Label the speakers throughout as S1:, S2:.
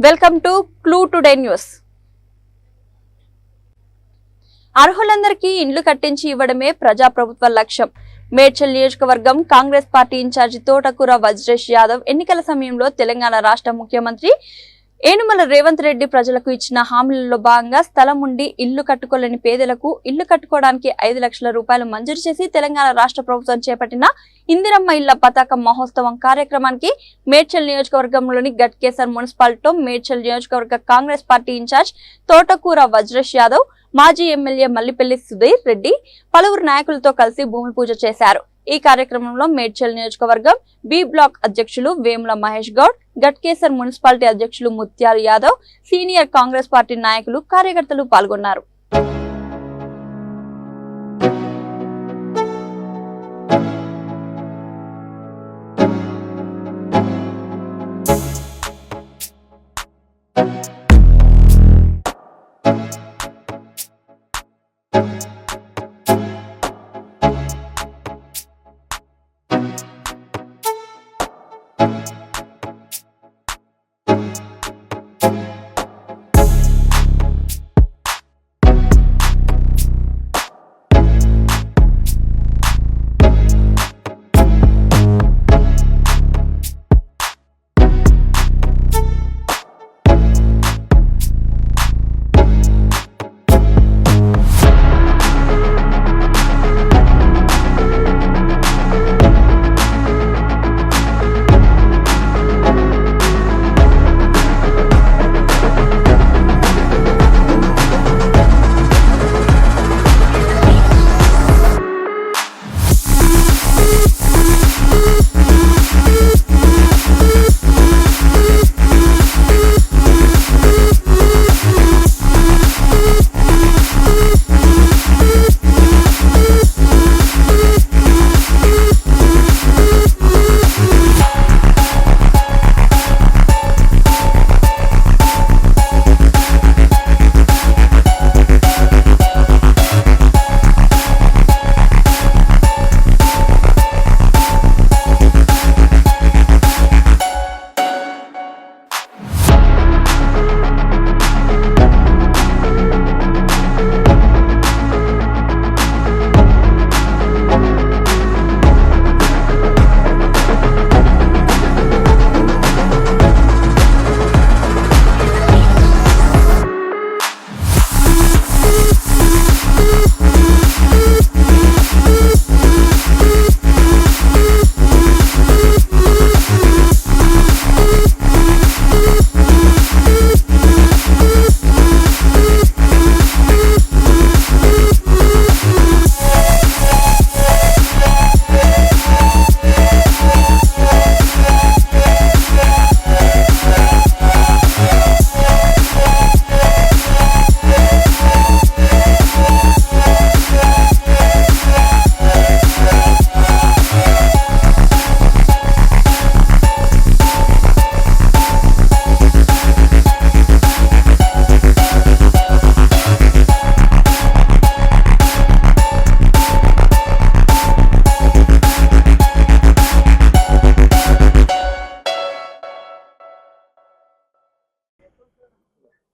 S1: Welcome to Clue Today News. అర్హులందరికీ ఇండ్లు కట్టించి ఇవ్వడమే ప్రజాప్రభుత్వ లక్ష్యం. మేడ్చల్ నియోజకవర్గం కాంగ్రెస్ పార్టీ ఇన్ఛార్జి తోటకూర వజ్రేష్ యాదవ్ ఎన్నికల సమయంలో తెలంగాణ రాష్ట్ర ముఖ్యమంత్రి యనుమల రేవంత్ రెడ్డి ప్రజలకు ఇచ్చిన హామీలలో భాగంగా స్థలం ఉండి ఇల్లు కట్టుకోలేని పేదలకు ఇల్లు కట్టుకోవడానికి 5 లక్షల రూపాయలు మంజూరు చేసి తెలంగాణ రాష్ట్ర ప్రభుత్వం చేపట్టిన ఇందిరమ్మ ఇళ్ల పతాకం మహోత్సవం కార్యక్రమానికి మేడ్చల్ నియోజకవర్గంలోని గట్కేసర్ మున్సిపాలిటీలో మేడ్చల్ నియోజకవర్గ కాంగ్రెస్ పార్టీ ఇన్ఛార్జ్ తోటకూర వజ్రేష్ యాదవ్, మాజీ ఎమ్మెల్యే మల్లిపల్లి సుధీర్ రెడ్డి పలువురు నాయకులతో కలిసి భూమి పూజ చేశారు. ఈ కార్యక్రమంలో మేడ్చల్ నియోజకవర్గం బి బ్లాక్ అధ్యక్షులు వేముల మహేష్ గౌడ్, గట్కేసర్ మున్సిపాలిటీ అధ్యక్షులు ముత్యాలు యాదవ్, సీనియర్ కాంగ్రెస్ పార్టీ నాయకులు, కార్యకర్తలు పాల్గొన్నారు.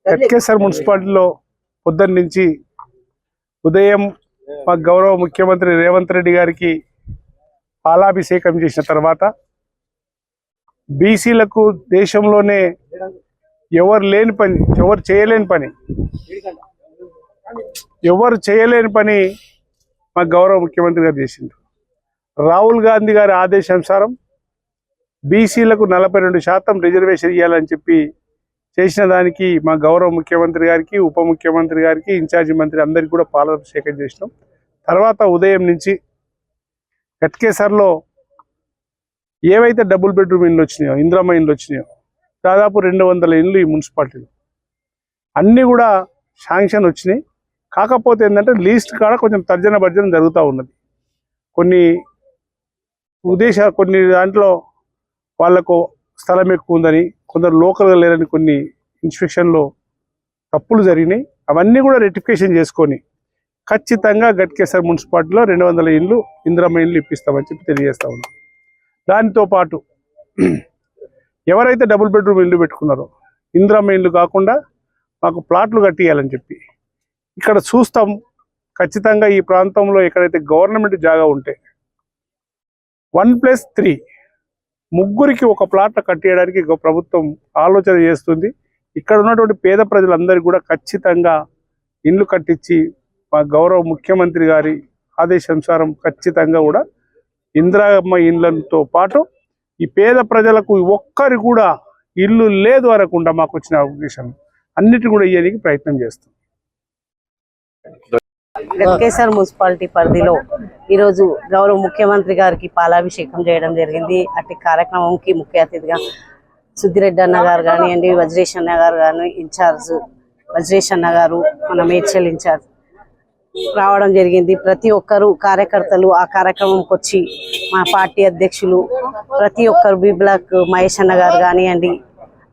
S2: గట్కేసర్ మున్సిపాలిటీలో పొద్దున్న నుంచి ఉదయం మా గౌరవ ముఖ్యమంత్రి రేవంత్ రెడ్డి గారికి పాలాభిషేకం చేసిన తర్వాత బీసీలకు దేశంలోనే ఎవరు చేయలేని పని మా గౌరవ ముఖ్యమంత్రి గారు చేసిండ్రు. రాహుల్ గాంధీ గారి ఆదేశానుసారం బీసీలకు 42% రిజర్వేషన్ ఇవ్వాలని చెప్పి చేసిన దానికి మా గౌరవ ముఖ్యమంత్రి గారికి, ఉప ముఖ్యమంత్రి గారికి, ఇన్ఛార్జి మంత్రి అందరికీ కూడా పాలాభిషేకం చేసినాం. తర్వాత ఉదయం నుంచి గట్కేసర్లో ఏవైతే డబుల్ బెడ్రూమ్ ఇండ్లు వచ్చినాయో, ఇందిరమ్మ ఇండ్లు వచ్చినాయో, దాదాపు 200 ఇండ్లు ఈ మున్సిపాలిటీలో అన్నీ కూడా శాంక్షన్ వచ్చినాయి. కాకపోతే ఏంటంటే లీస్ట్ కాడ కొంచెం తర్జన భర్జన జరుగుతూ ఉన్నది. కొన్ని దాంట్లో వాళ్లకు స్థలం ఎక్కువ ఉందని, కొందరు లోకల్గా లేరని కొన్ని ఇన్స్పెక్షన్లో తప్పులు జరిగినాయి. అవన్నీ కూడా రెక్టిఫికేషన్ చేసుకొని ఖచ్చితంగా గట్కేసర్ మున్సిపాలిటీలో 200 ఇండ్లు ఇందిరమ్మ ఇండ్లు ఇప్పిస్తామని చెప్పి తెలియజేస్తా ఉన్నాం. దాంతో పాటు ఎవరైతే డబుల్ బెడ్రూమ్ ఇల్లు పెట్టుకున్నారో ఇందిరమ్మ ఇండ్లు కాకుండా మాకు ప్లాట్లు కట్టియాలని చెప్పి ఇక్కడ చూస్తాం. ఖచ్చితంగా ఈ ప్రాంతంలో ఎక్కడైతే గవర్నమెంట్ జాగా ఉంటే 1+3 ముగ్గురికి ఒక ప్లాట్ కట్టేయడానికి ప్రభుత్వం ఆలోచన చేస్తుంది. ఇక్కడ ఉన్నటువంటి పేద ప్రజలందరికీ కూడా ఖచ్చితంగా ఇండ్లు కట్టించి మా గౌరవ ముఖ్యమంత్రి గారి ఆదేశానుసారం ఖచ్చితంగా కూడా ఇందిరమ్మ ఇండ్లతో పాటు ఈ పేద ప్రజలకు ఒక్కరి కూడా ఇల్లు లేదు అనకుండా మాకు వచ్చిన అవకాశం అన్నిటి కూడా ఇవ్వడానికి ప్రయత్నం చేస్తాం.
S3: గట్కేసర్ మున్సిపాలిటీ పరిధిలో ఈరోజు గౌరవ ముఖ్యమంత్రి గారికి పాలాభిషేకం చేయడం జరిగింది. అట్టి కార్యక్రమంకి ముఖ్య అతిథిగా సుద్దిరెడ్డి అన్న గారు కానివ్వండి, వజ్రేష్ అన్న గారు కానీ ఇన్ఛార్జ్ వజ్రేష్ అన్న గారు, మన మేడ్చల్ ఇన్ఛార్జ్ రావడం జరిగింది. ప్రతి ఒక్కరు కార్యకర్తలు ఆ కార్యక్రమంకి వచ్చి మా పార్టీ అధ్యక్షులు ప్రతి ఒక్కరు బి బ్లాక్ మహేష్ అన్న గారు కానివ్వండి,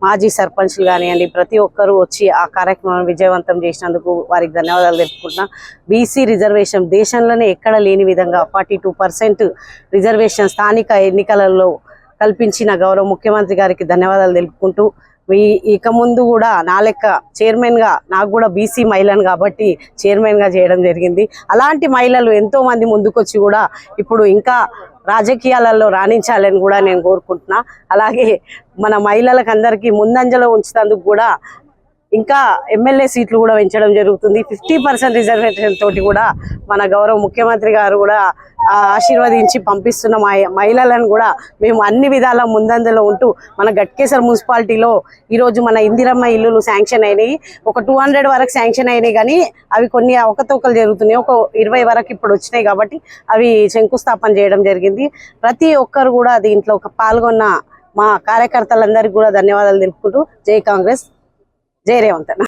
S3: మాజీ సర్పంచ్లు కానివ్వండి, ప్రతి ఒక్కరు వచ్చి ఆ కార్యక్రమాన్ని విజయవంతం చేసినందుకు వారికి ధన్యవాదాలు తెలుపుకుంటున్నా. బీసీ రిజర్వేషన్ దేశంలోనే ఎక్కడ లేని విధంగా 42% రిజర్వేషన్ స్థానిక ఎన్నికలలో కల్పించిన గౌరవ ముఖ్యమంత్రి గారికి ధన్యవాదాలు తెలుపుకుంటూ, ఇక ముందు కూడా నా లెక్క చైర్మన్గా నాకు కూడా బీసీ మహిళను కాబట్టి చైర్మన్గా చేయడం జరిగింది. అలాంటి మహిళలు ఎంతో మంది ముందుకొచ్చి కూడా ఇప్పుడు ఇంకా రాజకీయాలలో రాణించాలని కూడా నేను కోరుకుంటున్నా. అలాగే మన మహిళలకు అందరికీ ముందంజలో ఉంచుతందుకు కూడా ఇంకా ఎమ్మెల్యే సీట్లు కూడా పెంచడం జరుగుతుంది. 50% రిజర్వేషన్ తోటి కూడా మన గౌరవ ముఖ్యమంత్రి గారు కూడా ఆశీర్వదించి పంపిస్తున్న మహిళలను కూడా మేము అన్ని విధాల ముందంజలో ఉంటూ మన గట్కేసర్ మున్సిపాలిటీలో ఈరోజు మన ఇందిరమ్మ ఇల్లులు శాంక్షన్ అయినాయి. ఒక 200 వరకు శాంక్షన్ అయినాయి, కానీ అవి కొన్ని అవకతవకలు జరుగుతున్నాయి. ఒక 20 వరకు ఇప్పుడు వచ్చినాయి కాబట్టి అవి శంకుస్థాపన చేయడం జరిగింది. ప్రతి ఒక్కరు కూడా దీంట్లో పాల్గొన్న మా కార్యకర్తలందరికీ కూడా ధన్యవాదాలు తెలుపుకుంటూ జై కాంగ్రెస్, జై రేవంత్ అన్న.